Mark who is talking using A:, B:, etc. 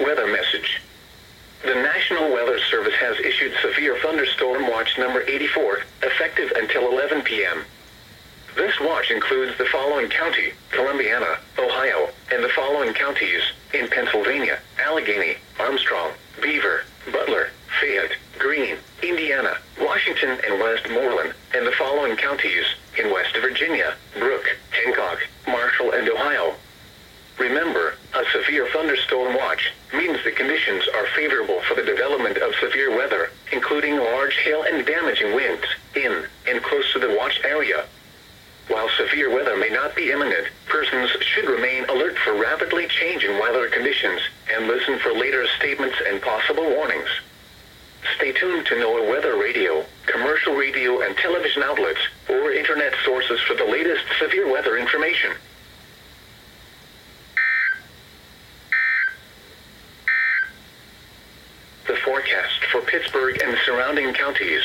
A: Weather message. The National Weather Service has issued severe thunderstorm watch number 84, effective until 11 p.m. This watch includes the following county: Columbiana, Ohio, and the following counties in Pennsylvania: Allegheny, Armstrong, Beaver, Butler, Fayette, Greene, Indiana, Washington, and Westmoreland, and the following counties in West Virginia: Brooke, Hancock, Marshall, and Ohio. Remember, a severe thunderstorm watch means the conditions are favorable for the development of severe weather, including large hail and damaging winds, in and close to the watch area. While severe weather may not be imminent, persons should remain alert for rapidly changing weather conditions and listen for later statements and possible warnings. Stay tuned to NOAA weather radio, commercial radio and television outlets, or internet sources for the latest severe weather information. The forecast for Pittsburgh and surrounding counties.